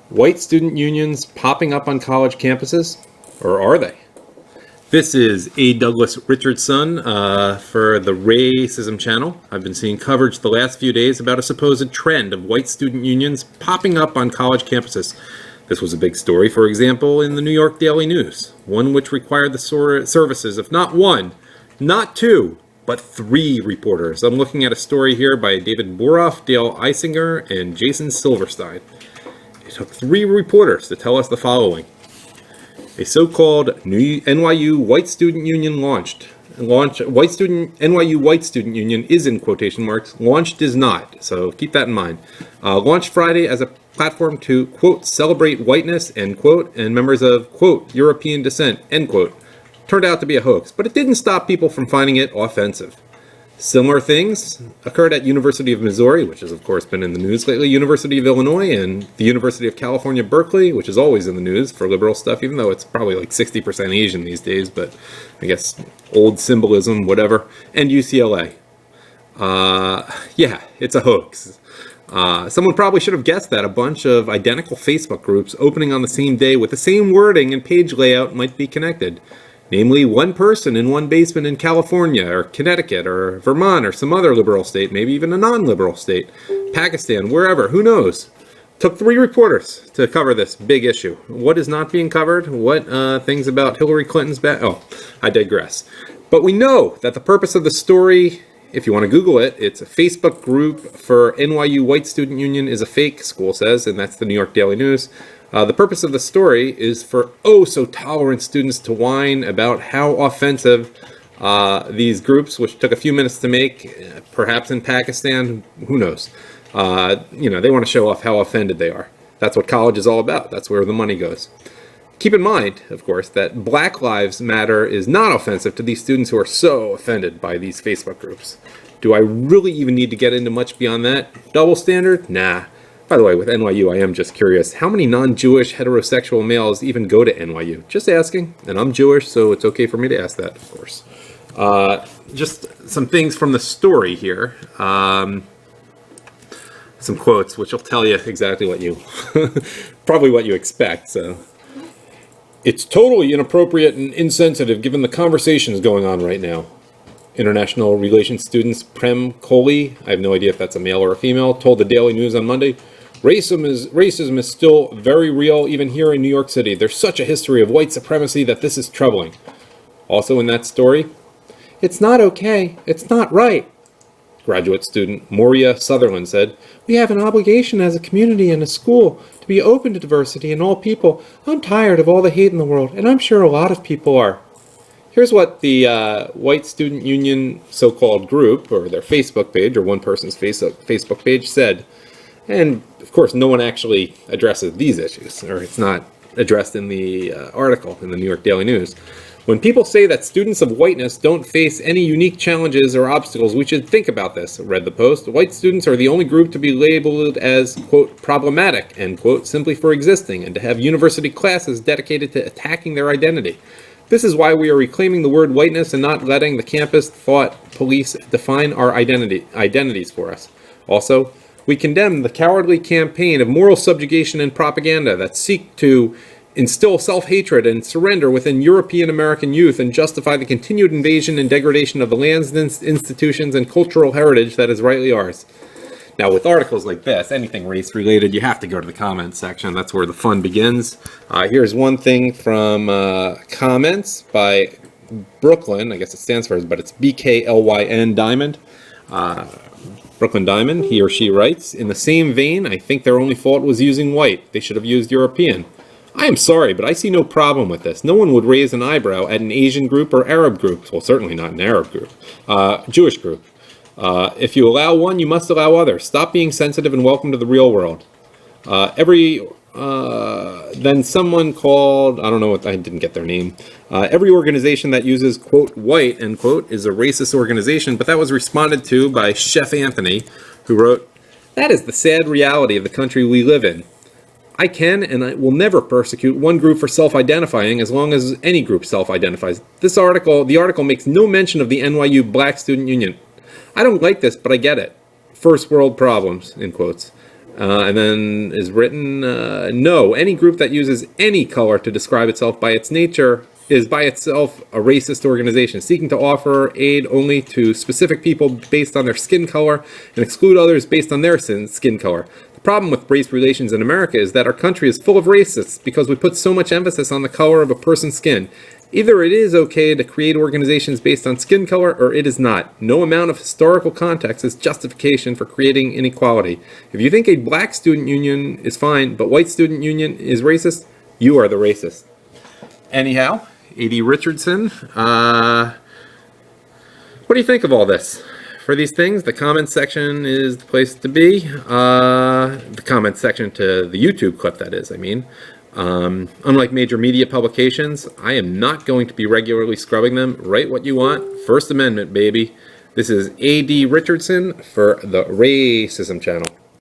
White student unions popping up on college campuses? Or are they? This is A. Douglas Richardson for the Racism Channel. I've been seeing coverage the last few days about a supposed trend of white student unions popping up on college campuses. This was a big story, for example, in the New York Daily News, one which required the services of not one, not two, but three reporters. I'm looking at a story here by David Boroff, Dale Eisinger, and Jason Silverstein. It took three reporters to tell us the following. A so-called NYU White Student Union NYU White Student Union is in quotation marks. Launched is not, so keep that in mind. Launched Friday as a platform to, quote, celebrate whiteness, end quote, and members of, quote, European descent, end quote. Turned out to be a hoax, but it didn't stop people from finding it offensive. Similar things occurred at University of Missouri, which has of course been in the news lately, University of Illinois, and the University of California, Berkeley, which is always in the news for liberal stuff, even though it's probably like 60% Asian these days, but I guess old symbolism, whatever, and UCLA. Yeah, it's a hoax. Someone probably should have guessed that a bunch of identical Facebook groups opening on the same day with the same wording and page layout might be connected. Namely, one person in one basement in California, or Connecticut, or Vermont, or some other liberal state, maybe even a non-liberal state, Pakistan, wherever, who knows. Took three reporters to cover this big issue. What is not being covered? What things about Hillary Clinton's I digress. But we know that the purpose of the story, if you want to Google it, it's a Facebook group for NYU White Student Union is a fake, school says, and that's the New York Daily News. The purpose of the story is for oh-so-tolerant students to whine about how offensive these groups, which took a few minutes to make, perhaps in Pakistan, who knows. They want to show off how offended they are. That's what college is all about. That's where the money goes. Keep in mind, of course, that Black Lives Matter is not offensive to these students who are so offended by these Facebook groups. Do I really even need to get into much beyond that? Double standard? Nah. By the way, with NYU, I am just curious, how many non-Jewish heterosexual males even go to NYU? Just asking, and I'm Jewish, so it's okay for me to ask that, of course. Just some things from the story here. Some quotes, which will tell you exactly what you, probably what you expect, so. It's totally inappropriate and insensitive given the conversations going on right now. International Relations students Prem Kohli, I have no idea if that's a male or a female, told the Daily News on Monday, Racism is still very real, even here in New York City. There's such a history of white supremacy that this is troubling. Also in that story, it's not okay. It's not right. Graduate student Moria Sutherland said, we have an obligation as a community and a school to be open to diversity in all people. I'm tired of all the hate in the world, and I'm sure a lot of people are. Here's what the White Student Union so-called group, or their Facebook page, or one person's Facebook page said. And, of course, no one actually addresses these issues, or it's not addressed in the article in the New York Daily News. When people say that students of whiteness don't face any unique challenges or obstacles, we should think about this, read the Post. White students are the only group to be labeled as, quote, problematic, end quote, simply for existing, and to have university classes dedicated to attacking their identity. This is why we are reclaiming the word whiteness and not letting the campus thought police define our identities for us. Also, we condemn the cowardly campaign of moral subjugation and propaganda that seek to instill self-hatred and surrender within European American youth and justify the continued invasion and degradation of the lands, institutions, and cultural heritage that is rightly ours. Now, with articles like this, anything race-related, you have to go to the comments section. That's where the fun begins. Here's one thing from comments by Brooklyn. I guess it stands for, but it's BKLYN Diamond. Brooklyn Diamond, he or she writes, in the same vein, I think their only fault was using white. They should have used European. I am sorry, but I see no problem with this. No one would raise an eyebrow at an Asian group or Arab group. Well, certainly not an Arab group. Jewish group. If you allow one, you must allow others. Stop being sensitive and welcome to the real world. Then someone called, I don't know what, I didn't get their name. Every organization that uses, quote, white, end quote, is a racist organization, but that was responded to by Chef Anthony, who wrote, that is the sad reality of the country we live in. I can and I will never persecute one group for self-identifying as long as any group self-identifies. The article makes no mention of the NYU Black Student Union. I don't like this, but I get it. First world problems, in quotes. And then is written, no, any group that uses any color to describe itself by its nature is by itself a racist organization, seeking to offer aid only to specific people based on their skin color and exclude others based on their skin color. The problem with race relations in America is that our country is full of racists because we put so much emphasis on the color of a person's skin. Either it is okay to create organizations based on skin color, or it is not. No amount of historical context is justification for creating inequality. If you think a black student union is fine, but white student union is racist, you are the racist. Anyhow, A.D. Richardson, what do you think of all this? For these things, the comments section is the place to be. The comments section to the YouTube clip, that is, I mean. Unlike major media publications, I am not going to be regularly scrubbing them. Write what you want. First Amendment, baby. This is A.D. Richardson for the Racism Channel.